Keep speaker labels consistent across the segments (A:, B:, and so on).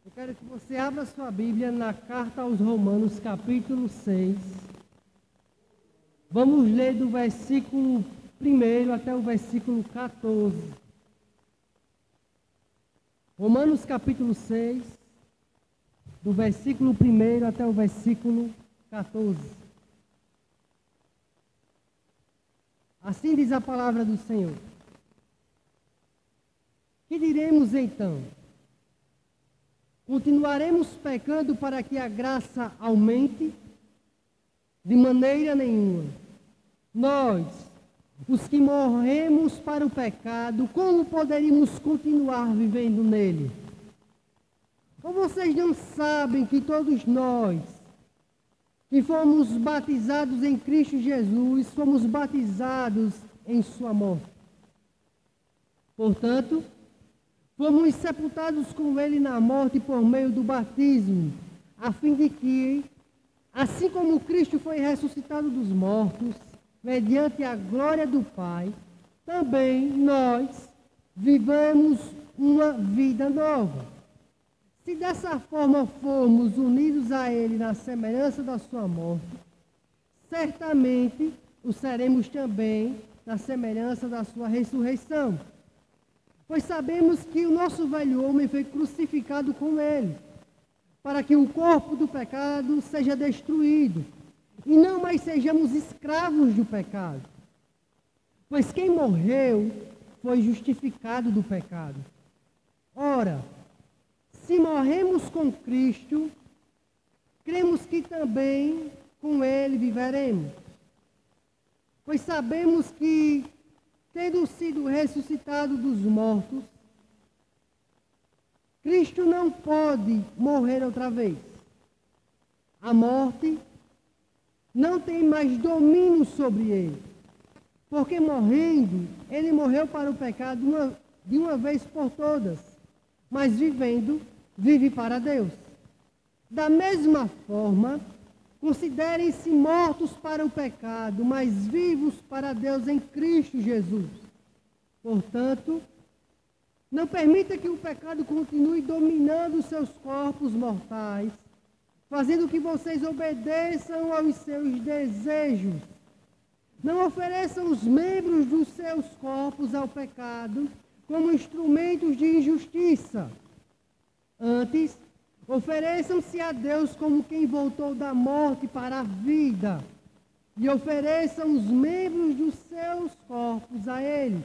A: Eu quero que você abra sua Bíblia na carta aos Romanos, capítulo 6. Vamos ler do versículo 1 até o versículo 14. Romanos, capítulo 6, do versículo 1 até o versículo 14. Assim diz a palavra do Senhor. Que diremos então? Continuaremos pecando para que a graça aumente? De maneira nenhuma. Nós, os que morremos para o pecado, como poderíamos continuar vivendo nele? Ou vocês não sabem que todos nós, que fomos batizados em Cristo Jesus, fomos batizados em sua morte? Portanto, fomos sepultados com ele na morte por meio do batismo, a fim de que, assim como Cristo foi ressuscitado dos mortos, mediante a glória do Pai, também nós vivamos uma vida nova. Se dessa forma formos unidos a ele na semelhança da sua morte, certamente o seremos também na semelhança da sua ressurreição. Pois sabemos que o nosso velho homem foi crucificado com ele, para que o corpo do pecado seja destruído, e não mais sejamos escravos do pecado. Pois quem morreu foi justificado do pecado. Ora, se morremos com Cristo, cremos que também com ele viveremos. Pois sabemos que, tendo sido ressuscitado dos mortos, Cristo não pode morrer outra vez. A morte não tem mais domínio sobre ele, porque morrendo, ele morreu para o pecado de uma vez por todas, mas vivendo, vive para Deus. Da mesma forma, considerem-se mortos para o pecado, mas vivos para Deus em Cristo Jesus. Portanto, não permita que o pecado continue dominando os seus corpos mortais, fazendo que vocês obedeçam aos seus desejos. Não ofereçam os membros dos seus corpos ao pecado como instrumentos de injustiça. Antes, ofereçam-se a Deus como quem voltou da morte para a vida, e ofereçam os membros dos seus corpos a Ele,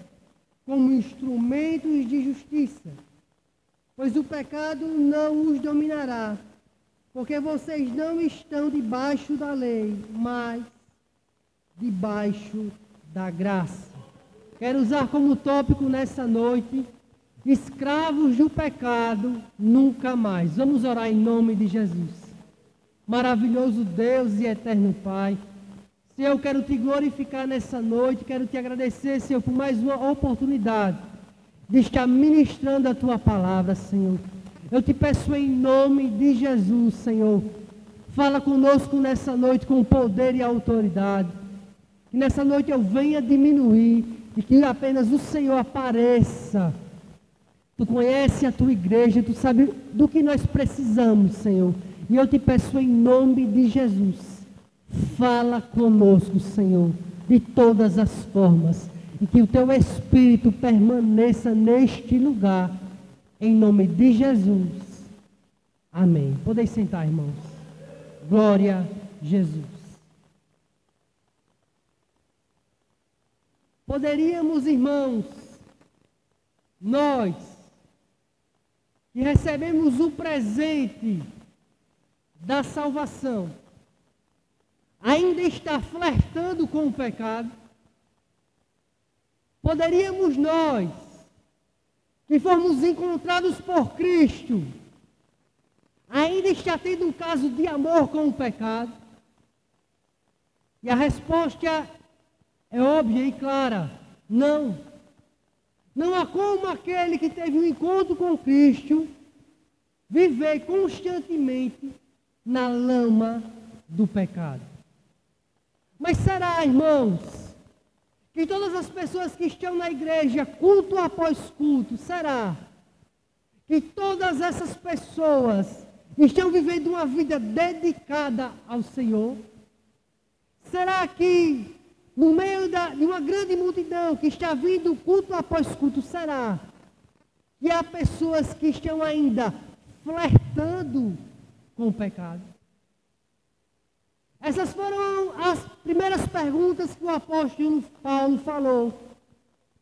A: como instrumentos de justiça. Pois o pecado não os dominará, porque vocês não estão debaixo da lei, mas debaixo da graça. Quero usar como tópico nessa noite: escravos do pecado, nunca mais. Vamos orar em nome de Jesus. Maravilhoso Deus e eterno Pai, Senhor, eu quero te glorificar nessa noite, quero te agradecer, Senhor, por mais uma oportunidade de estar ministrando a tua palavra, Senhor. Eu te peço em nome de Jesus, Senhor, fala conosco nessa noite com poder e autoridade. Que nessa noite eu venha diminuir e que apenas o Senhor apareça. Tu conhece a tua igreja, tu sabe do que nós precisamos, Senhor. E eu te peço em nome de Jesus, fala conosco, Senhor, de todas as formas. E que o teu Espírito permaneça neste lugar, em nome de Jesus. Amém. Podem sentar, irmãos. Glória a Jesus. Poderíamos, irmãos, nós que recebemos o presente da salvação, ainda estar flertando com o pecado? Poderíamos nós, que fomos encontrados por Cristo, ainda estar tendo um caso de amor com o pecado? E a resposta é óbvia e clara: não. Não há como aquele que teve um encontro com Cristo viver constantemente na lama do pecado. Mas será, irmãos, que todas as pessoas que estão na igreja, culto após culto, será que todas essas pessoas estão vivendo uma vida dedicada ao Senhor? Será que no meio de uma grande multidão que está vindo culto após culto, será que há pessoas que estão ainda flertando com o pecado? Essas foram as primeiras perguntas que o apóstolo Paulo falou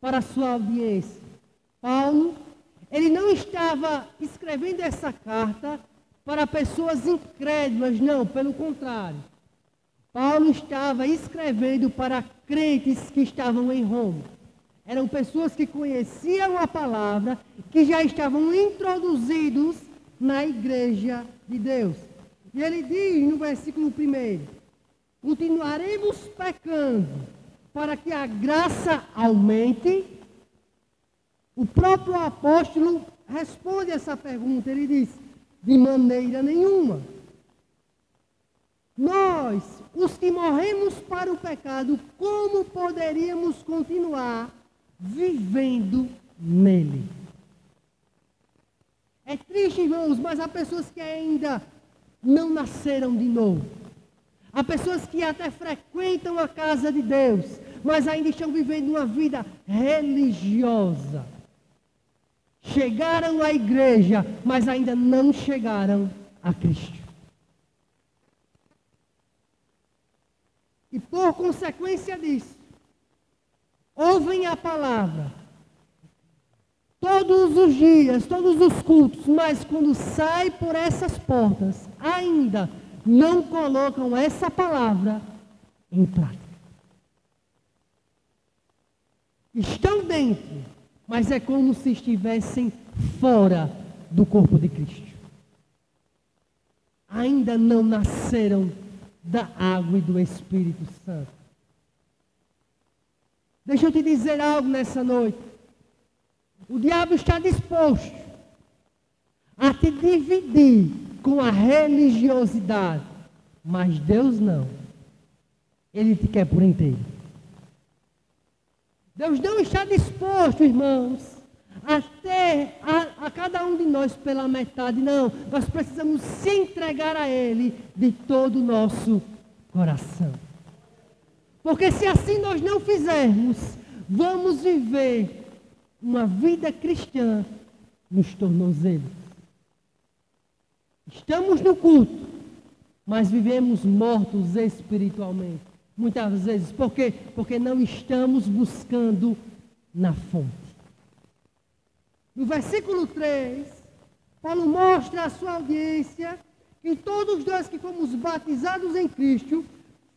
A: para a sua audiência. Paulo, ele não estava escrevendo essa carta para pessoas incrédulas, não, pelo contrário. Paulo estava escrevendo para crentes que estavam em Roma. Eram pessoas que conheciam a palavra, que já estavam introduzidos na igreja de Deus. E ele diz no versículo 1, continuaremos pecando para que a graça aumente? O próprio apóstolo responde essa pergunta, ele diz, de maneira nenhuma. Nós, os que morremos para o pecado, como poderíamos continuar vivendo nele? É triste, irmãos, mas há pessoas que ainda não nasceram de novo. Há pessoas que até frequentam a casa de Deus, mas ainda estão vivendo uma vida religiosa. Chegaram à igreja, mas ainda não chegaram a Cristo. E por consequência disso, ouvem a palavra todos os dias, todos os cultos, mas quando sai por essas portas, ainda não colocam essa palavra em prática. Estão dentro, mas é como se estivessem fora do corpo de Cristo. Ainda não nasceram da água e do Espírito Santo. Deixa eu te dizer algo nessa noite. O diabo está disposto a te dividir com a religiosidade, mas Deus não. Ele te quer por inteiro. Deus não está disposto, irmãos, a ter a cada um de nós pela metade, não. Nós precisamos se entregar a Ele de todo o nosso coração. Porque se assim nós não fizermos, vamos viver uma vida cristã nos tornozelos. Estamos no culto, mas vivemos mortos espiritualmente. Muitas vezes, por quê? Porque não estamos buscando na fonte. No versículo 3, Paulo mostra à sua audiência que todos nós que fomos batizados em Cristo,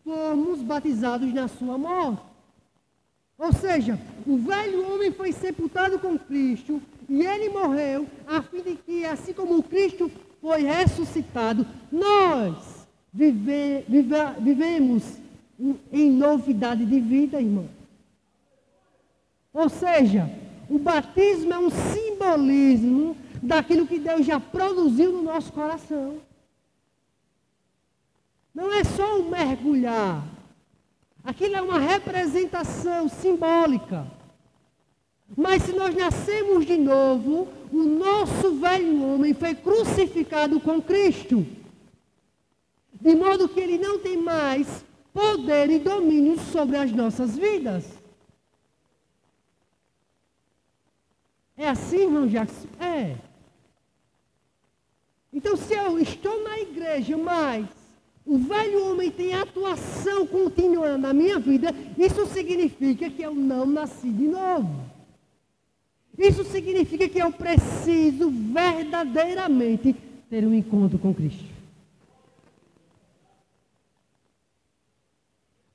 A: fomos batizados na sua morte. Ou seja, o velho homem foi sepultado com Cristo e ele morreu, a fim de que, assim como Cristo foi ressuscitado, nós vivemos em novidade de vida, irmão. Ou seja, o batismo é um simbolismo daquilo que Deus já produziu no nosso coração. Não é só um mergulhar. Aquilo é uma representação simbólica. Mas se nós nascemos de novo, o nosso velho homem foi crucificado com Cristo. De modo que ele não tem mais poder e domínio sobre as nossas vidas. É assim, irmão Jackson? É. Então, se eu estou na igreja, mas o velho homem tem atuação contínua na minha vida, isso significa que eu não nasci de novo. Isso significa que eu preciso verdadeiramente ter um encontro com Cristo.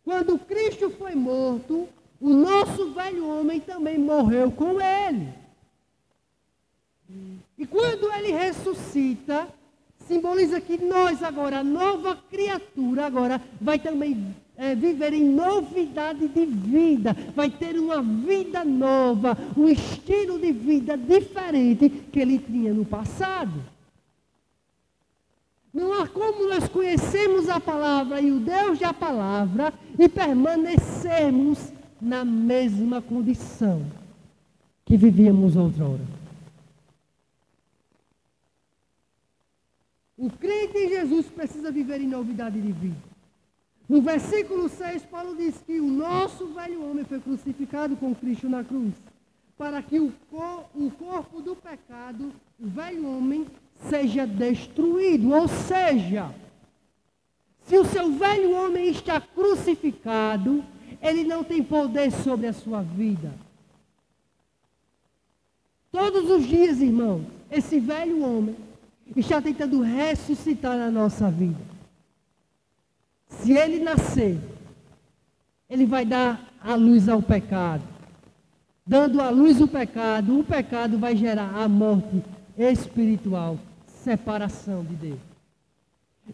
A: Quando Cristo foi morto, o nosso velho homem também morreu com ele. E quando ele ressuscita, simboliza que nós agora, a nova criatura, agora vai também viver em novidade de vida. Vai ter uma vida nova, um estilo de vida diferente que ele tinha no passado. Não há como nós conhecermos a palavra e o Deus da palavra e permanecermos na mesma condição que vivíamos outrora. O crente em Jesus precisa viver em novidade de vida. No versículo 6, Paulo diz que o nosso velho homem foi crucificado com Cristo na cruz, para que o corpo do pecado, o velho homem, seja destruído. Ou seja, se o seu velho homem está crucificado, ele não tem poder sobre a sua vida. Todos os dias, irmãos, esse velho homem está tentando ressuscitar na nossa vida. Se ele nascer, ele vai dar a luz ao pecado. Dando à luz o pecado vai gerar a morte espiritual, separação de Deus.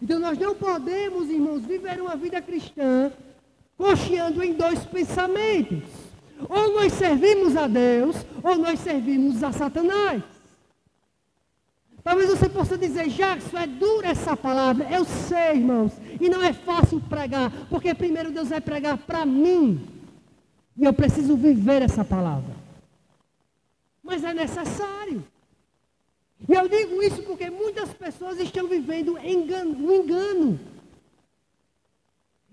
A: Então nós não podemos, irmãos, viver uma vida cristã cocheando em dois pensamentos. Ou nós servimos a Deus, ou nós servimos a Satanás. Talvez você possa dizer, Jackson, é dura essa palavra. Eu sei, irmãos, e não é fácil pregar, porque primeiro Deus vai pregar para mim. E eu preciso viver essa palavra. Mas é necessário. E eu digo isso porque muitas pessoas estão vivendo um engano.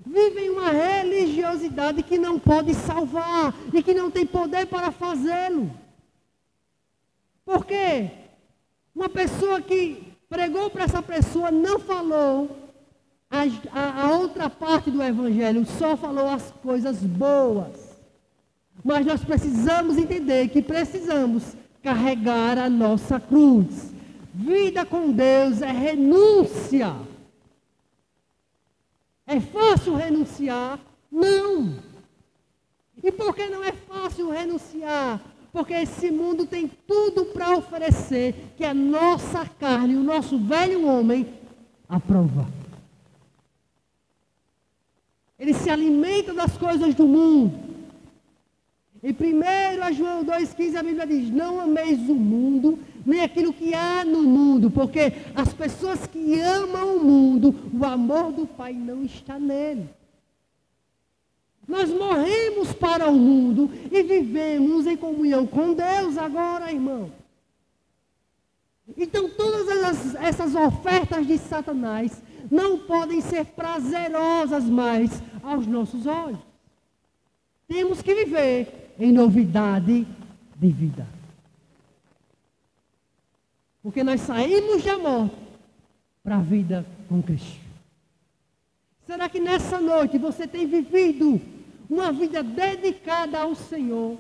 A: Vivem uma religiosidade que não pode salvar e que não tem poder para fazê-lo. Por quê? Uma pessoa que pregou para essa pessoa não falou a outra parte do evangelho, só falou as coisas boas. Mas nós precisamos entender que precisamos carregar a nossa cruz. Vida com Deus é renúncia. É fácil renunciar? Não. E por que não é fácil renunciar? Porque esse mundo tem tudo para oferecer que a nossa carne, o nosso velho homem, aprova. Ele se alimenta das coisas do mundo. Em 1 João 2,15 a Bíblia diz, não ameis o mundo, nem aquilo que há no mundo, porque as pessoas que amam o mundo, o amor do Pai não está nele. Nós morremos para o mundo e vivemos em comunhão com Deus agora, irmão. Então todas essas ofertas de Satanás não podem ser prazerosas mais aos nossos olhos. Temos que viver em novidade de vida. Porque nós saímos da morte para a vida com Cristo. Será que nessa noite você tem vivido uma vida dedicada ao Senhor?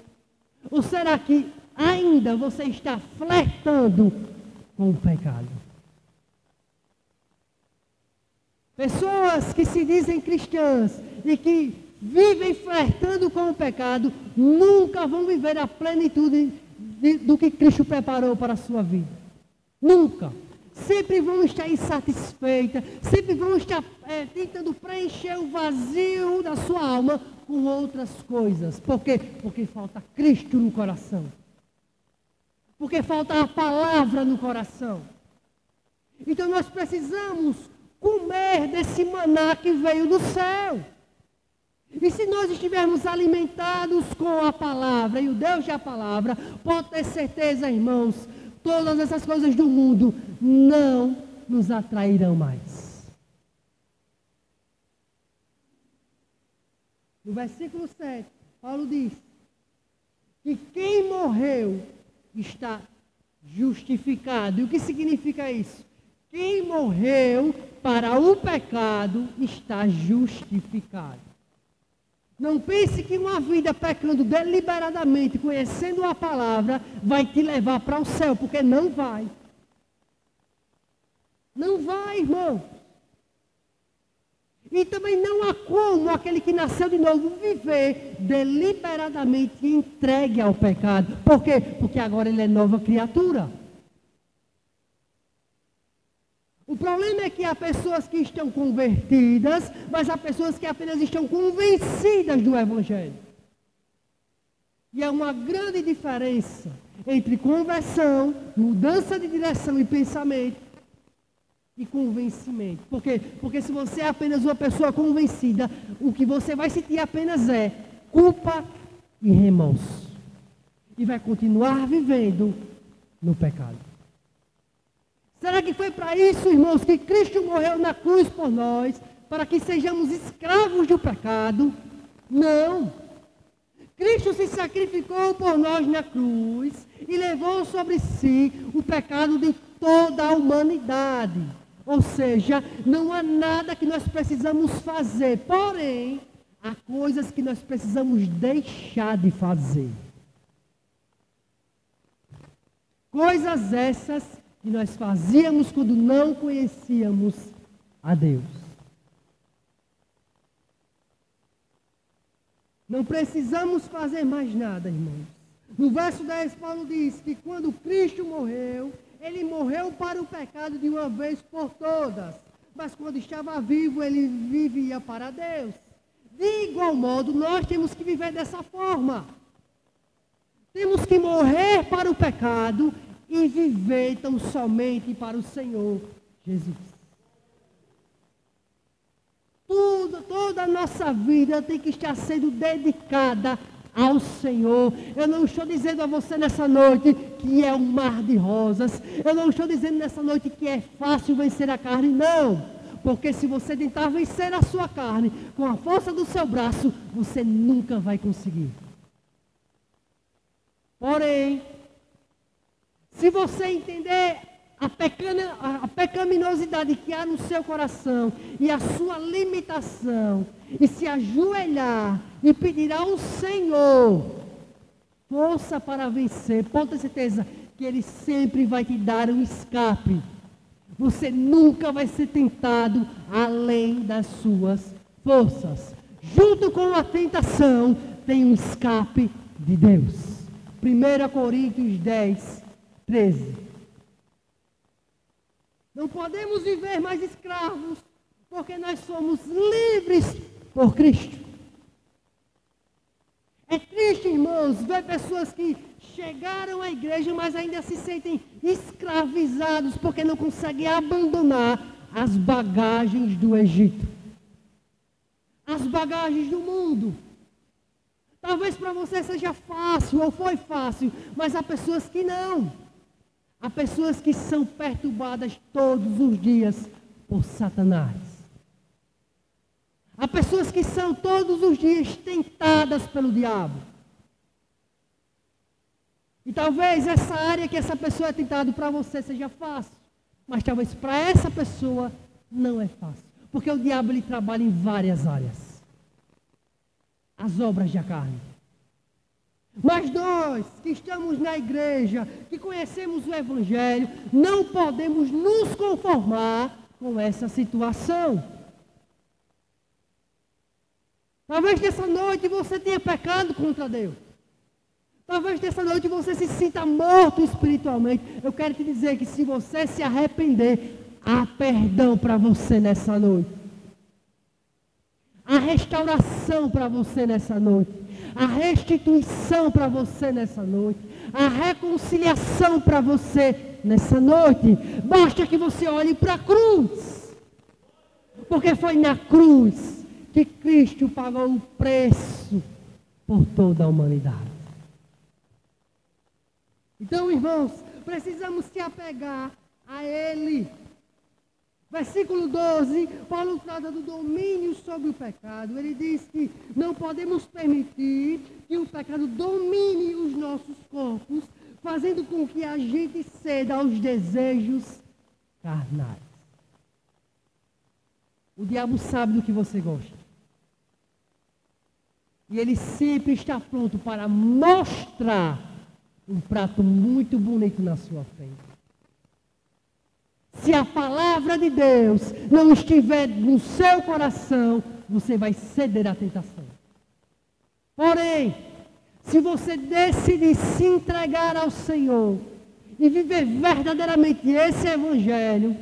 A: Ou será que ainda você está flertando com o pecado? Pessoas que se dizem cristãs e que vivem flertando com o pecado, nunca vão viver a plenitude do que Cristo preparou para a sua vida. Nunca. Sempre vão estar insatisfeitas, sempre vão estar tentando preencher o vazio da sua alma com outras coisas. Por quê? Porque falta Cristo no coração. Porque falta a palavra no coração. Então nós precisamos comer desse maná que veio do céu. E se nós estivermos alimentados com a palavra e o Deus da palavra, pode ter certeza, irmãos, todas essas coisas do mundo não nos atrairão mais. No versículo 7, Paulo diz que quem morreu está justificado. E o que significa isso? Quem morreu para o pecado está justificado. Não pense que uma vida pecando deliberadamente, conhecendo a palavra, vai te levar para o céu, porque não vai. Não vai, irmão. E também não há como aquele que nasceu de novo viver deliberadamente entregue ao pecado. Por quê? Porque agora ele é nova criatura. O problema é que há pessoas que estão convertidas, mas há pessoas que apenas estão convencidas do Evangelho. E há uma grande diferença entre conversão, mudança de direção e pensamento, e convencimento. Por quê? Porque se você é apenas uma pessoa convencida, o que você vai sentir apenas é culpa e remorso. E vai continuar vivendo no pecado. Será que foi para isso, irmãos, que Cristo morreu na cruz por nós, para que sejamos escravos do pecado? Não. Cristo se sacrificou por nós na cruz e levou sobre si o pecado de toda a humanidade. Ou seja, não há nada que nós precisamos fazer, porém, há coisas que nós precisamos deixar de fazer. Coisas essas que nós fazíamos quando não conhecíamos a Deus. Não precisamos fazer mais nada, irmãos. No verso 10, Paulo diz que quando Cristo morreu, ele morreu para o pecado de uma vez por todas. Mas quando estava vivo, ele vivia para Deus. De igual modo, nós temos que viver dessa forma. Temos que morrer para o pecado e viver tão somente para o Senhor Jesus. Toda a nossa vida tem que estar sendo dedicada ao Senhor. Eu não estou dizendo a você nessa noite que é um mar de rosas. Eu não estou dizendo nessa noite que é fácil vencer a carne, não. Porque se você tentar vencer a sua carne com a força do seu braço, você nunca vai conseguir. Porém, se você entender a pecaminosidade que há no seu coração e a sua limitação, e se ajoelhar e pedir ao Senhor força para vencer, pode ter certeza que Ele sempre vai te dar um escape. Você nunca vai ser tentado além das suas forças. Junto com a tentação, tem um escape de Deus. 1 Coríntios 10, 13. Não podemos viver mais escravos, porque nós somos livres por Cristo. É triste, irmãos, ver pessoas que chegaram à igreja, mas ainda se sentem escravizados, porque não conseguem abandonar as bagagens do Egito. As bagagens do mundo. Talvez para você seja fácil, ou foi fácil, mas há pessoas que não. Há pessoas que são perturbadas todos os dias por Satanás. Há pessoas que são todos os dias tentadas pelo diabo. E talvez essa área que essa pessoa é tentada para você seja fácil. Mas talvez para essa pessoa não é fácil. Porque o diabo ele trabalha em várias áreas. As obras da carne. Mas nós que estamos na igreja, que conhecemos o Evangelho, não podemos nos conformar com essa situação. Talvez nessa noite você tenha pecado contra Deus. Talvez nessa noite você se sinta morto espiritualmente. Eu quero te dizer que se você se arrepender, há perdão para você nessa noite. Há restauração para você nessa noite. A restituição para você nessa noite. A reconciliação para você nessa noite. Basta que você olhe para a cruz. Porque foi na cruz que Cristo pagou o preço por toda a humanidade. Então, irmãos, precisamos se apegar a Ele. Versículo 12, Paulo trata do domínio sobre o pecado. Ele diz que não podemos permitir que o pecado domine os nossos corpos, fazendo com que a gente ceda aos desejos carnais. O diabo sabe do que você gosta. E ele sempre está pronto para mostrar um prato muito bonito na sua frente. Se a palavra de Deus não estiver no seu coração, você vai ceder à tentação. Porém, se você decidir se entregar ao Senhor e viver verdadeiramente esse Evangelho,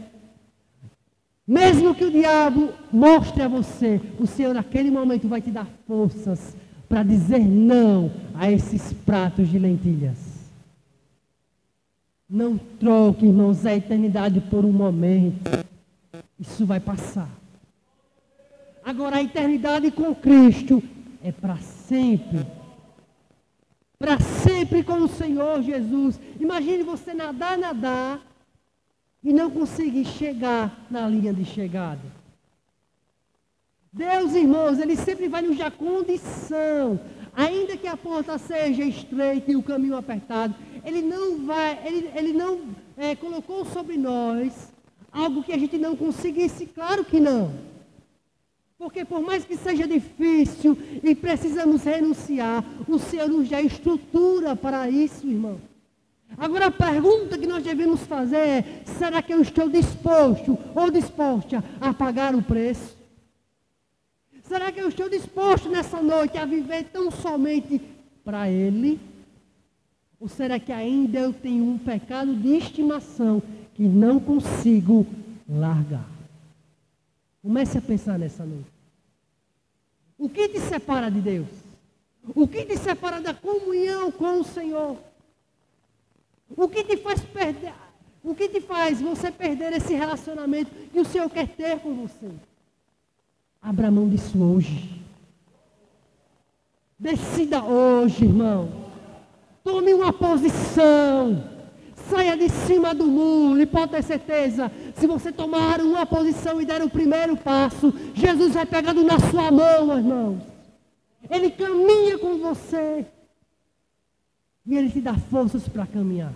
A: mesmo que o diabo mostre a você, o Senhor naquele momento vai te dar forças para dizer não a esses pratos de lentilhas. Não troque, irmãos, a eternidade por um momento. Isso vai passar. Agora, a eternidade com Cristo é para sempre. Para sempre com o Senhor Jesus. Imagine você nadar. e não conseguir chegar na linha de chegada. Deus, irmãos, Ele sempre vai nos dar condição, ainda que a porta seja estreita e o caminho apertado, Ele não colocou sobre nós algo que a gente não conseguisse, claro que não. Porque por mais que seja difícil e precisamos renunciar, o Senhor nos dá estrutura para isso, irmão. Agora a pergunta que nós devemos fazer é: será que eu estou disposto ou disposta a pagar o preço? Será que eu estou disposto nessa noite a viver tão somente para Ele? Ou será que ainda eu tenho um pecado de estimação que não consigo largar? Comece a pensar nessa noite. O que te separa de Deus? O que te separa da comunhão com o Senhor? O que te faz perder? O que te faz você perder esse relacionamento que o Senhor quer ter com você? Abra mão disso hoje. Decida hoje, irmão. Tome uma posição. Saia de cima do muro e pode ter certeza, se você tomar uma posição e der o primeiro passo, Jesus vai pegando na sua mão, irmãos. Ele caminha com você. E Ele te dá forças para caminhar.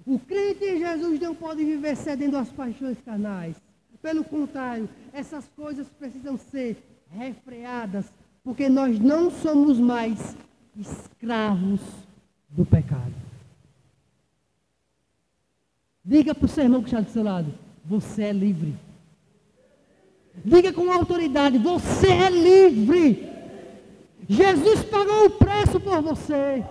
A: O crente em Jesus não pode viver cedendo às paixões carnais. Pelo contrário, essas coisas precisam ser refreadas, porque nós não somos mais escravos do pecado. Diga para o seu irmão que está do seu lado: você é livre. Diga com autoridade: você é livre. Jesus pagou o preço por você.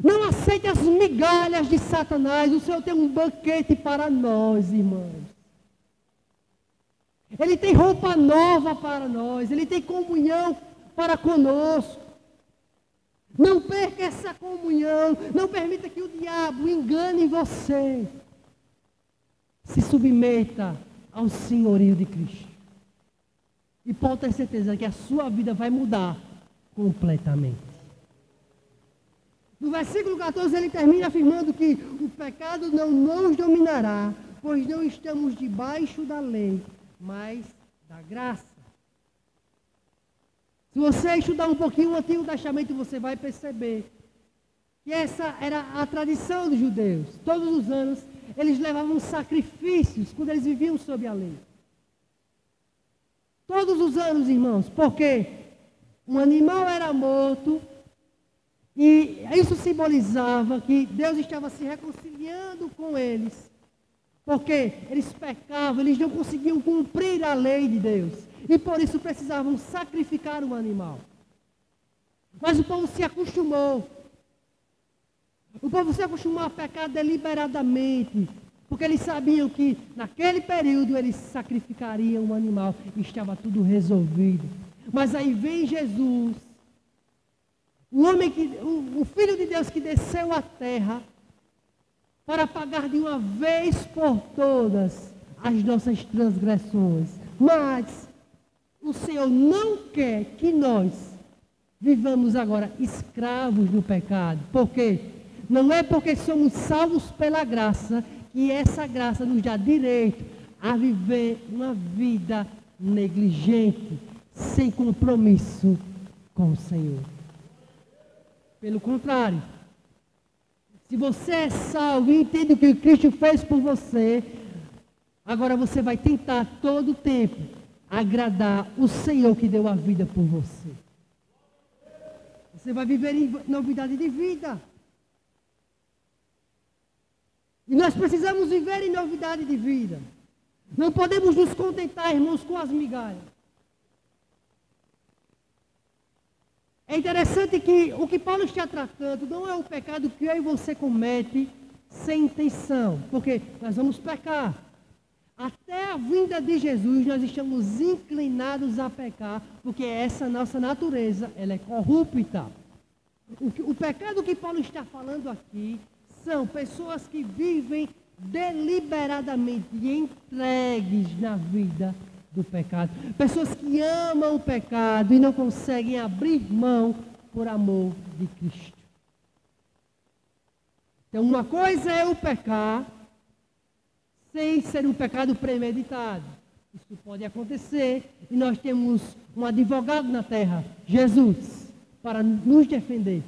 A: Não aceite as migalhas de Satanás. O Senhor tem um banquete para nós, irmãos. Ele tem roupa nova para nós. Ele tem comunhão para conosco. Não perca essa comunhão. Não permita que o diabo engane você. Se submeta ao senhorio de Cristo. E pode ter certeza que a sua vida vai mudar completamente. No versículo 14 ele termina afirmando que o pecado não nos dominará, pois não estamos debaixo da lei, mas da graça. Se você estudar um pouquinho o Antigo Testamento, você vai perceber que essa era a tradição dos judeus. Todos os anos eles levavam sacrifícios quando eles viviam sob a lei. Todos os anos, irmãos, porque um animal era morto e isso simbolizava que Deus estava se reconciliando com eles. Porque eles pecavam, eles não conseguiam cumprir a lei de Deus. E por isso precisavam sacrificar um animal. Mas o povo se acostumou. O povo se acostumou a pecar deliberadamente. Porque eles sabiam que naquele período eles sacrificariam um animal e estava tudo resolvido. Mas aí vem Jesus, o Filho de Deus que desceu à terra para pagar de uma vez por todas as nossas transgressões. Mas o Senhor não quer que nós vivamos agora escravos do pecado. Por quê? Não é porque somos salvos pela graça que essa graça nos dá direito a viver uma vida negligente, sem compromisso com o Senhor. Pelo contrário, se você é salvo e entende o que Cristo fez por você, agora você vai tentar todo o tempo agradar o Senhor que deu a vida por você. Você vai viver em novidade de vida. E nós precisamos viver em novidade de vida. Não podemos nos contentar, irmãos, com as migalhas. É interessante que o que Paulo está tratando não é o pecado que eu e você comete sem intenção, porque nós vamos pecar. Até a vinda de Jesus nós estamos inclinados a pecar, porque essa nossa natureza, ela é corrupta. O pecado que Paulo está falando aqui são pessoas que vivem deliberadamente entregues na vida do pecado. Pessoas que amam o pecado e não conseguem abrir mão por amor de Cristo. Então, uma coisa é o pecar sem ser um pecado premeditado. Isso pode acontecer e nós temos um advogado na terra, Jesus, para nos defender.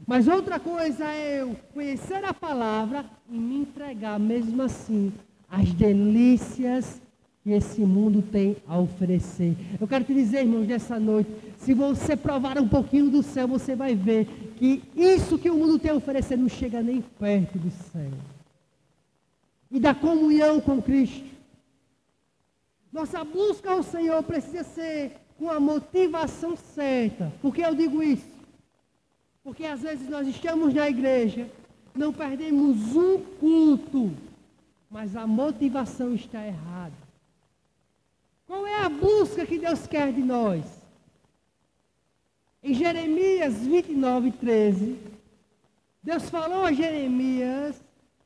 A: Mas outra coisa é eu conhecer a palavra e me entregar, mesmo assim, às delícias que esse mundo tem a oferecer. Eu quero te dizer, irmãos, nessa noite, se você provar um pouquinho do céu, você vai ver que isso que o mundo tem a oferecer não chega nem perto do céu. E da comunhão com Cristo. Nossa busca ao Senhor precisa ser com a motivação certa. Por que eu digo isso? Porque às vezes nós estamos na igreja, não perdemos um culto, mas a motivação está errada. Qual é a busca que Deus quer de nós? Em Jeremias 29:13, Deus falou a Jeremias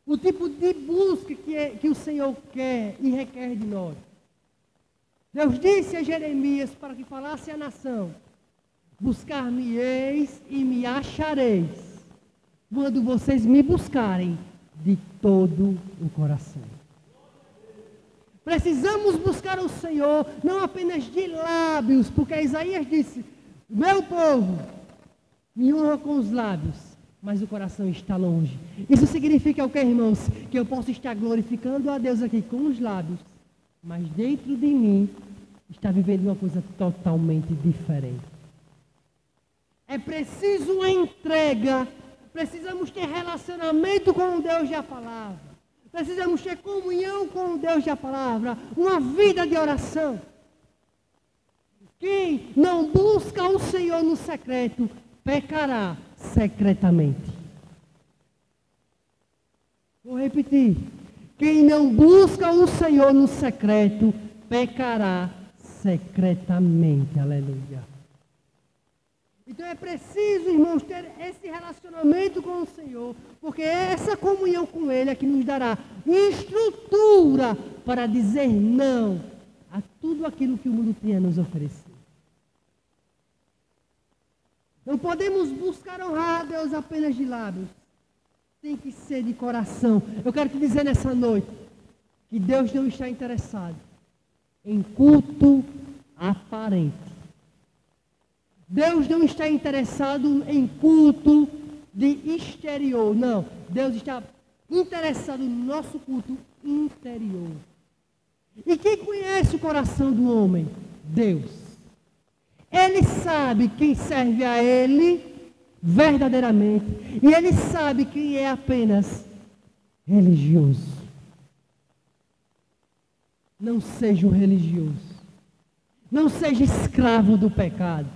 A: o tipo de busca que o Senhor quer e requer de nós. Deus disse a Jeremias para que falasse à nação: buscar-me-eis e me achareis, quando vocês me buscarem de todo o coração. Precisamos buscar o Senhor, não apenas de lábios, porque Isaías disse: meu povo me honra com os lábios, mas o coração está longe. Isso significa o que, irmãos? Que eu posso estar glorificando a Deus aqui com os lábios, mas dentro de mim está vivendo uma coisa totalmente diferente. É preciso uma entrega, precisamos ter relacionamento com o Deus da palavra, precisamos ter comunhão com o Deus da palavra, uma vida de oração. Quem não busca o Senhor no secreto, pecará secretamente. Vou repetir. Quem não busca o Senhor no secreto, pecará secretamente. Aleluia. Então é preciso, irmãos, ter esse relacionamento com o Senhor, porque essa comunhão com Ele é que nos dará estrutura para dizer não a tudo aquilo que o mundo tem a nos oferecer. Não podemos buscar honrar a Deus apenas de lábios. Tem que ser de coração. Eu quero te dizer nessa noite que Deus não está interessado em culto aparente. Deus não está interessado em culto de exterior. Não. Deus está interessado no nosso culto interior. E quem conhece o coração do homem? Deus. Ele sabe quem serve a Ele verdadeiramente. E Ele sabe quem é apenas religioso. Não seja um religioso. Não seja escravo do pecado.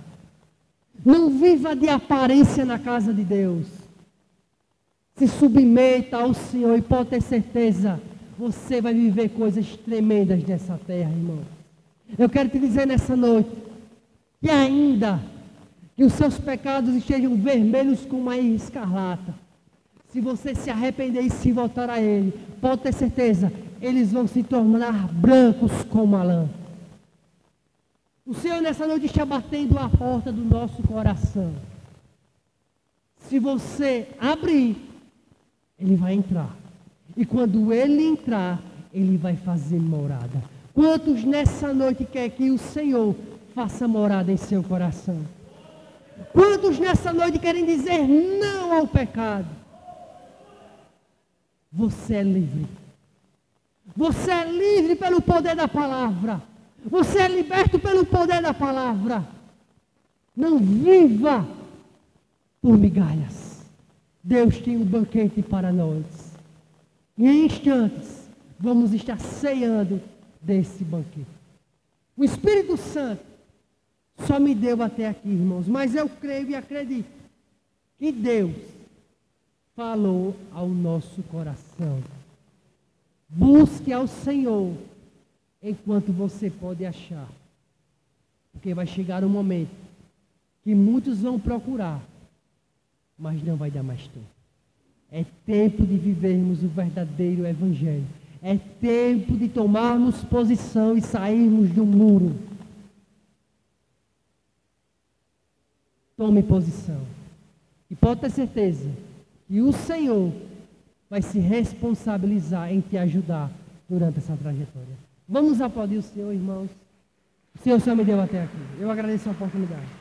A: Não viva de aparência na casa de Deus. Se submeta ao Senhor e pode ter certeza, você vai viver coisas tremendas nessa terra, irmão. Eu quero te dizer nessa noite, que ainda que os seus pecados estejam vermelhos como a escarlata, se você se arrepender e se voltar a Ele, pode ter certeza, eles vão se tornar brancos como a lã. O Senhor nessa noite está batendo a porta do nosso coração. Se você abrir, Ele vai entrar. E quando Ele entrar, Ele vai fazer morada. Quantos nessa noite quer que o Senhor faça morada em seu coração? Quantos nessa noite querem dizer não ao pecado? Você é livre. Você é livre pelo poder da palavra. Você é liberto pelo poder da palavra. Não viva por migalhas. Deus tem um banquete para nós. E em instantes, vamos estar ceando desse banquete. O Espírito Santo só me deu até aqui, irmãos. Mas eu creio e acredito que Deus falou ao nosso coração. Busque ao Senhor enquanto você pode achar. Porque vai chegar um momento que muitos vão procurar, mas não vai dar mais tempo. É tempo de vivermos o verdadeiro Evangelho. É tempo de tomarmos posição e sairmos do muro. Tome posição. E pode ter certeza E o Senhor vai se responsabilizar em te ajudar durante essa trajetória. Vamos aplaudir o Senhor, irmãos. O Senhor só me deu até aqui. Eu agradeço a oportunidade.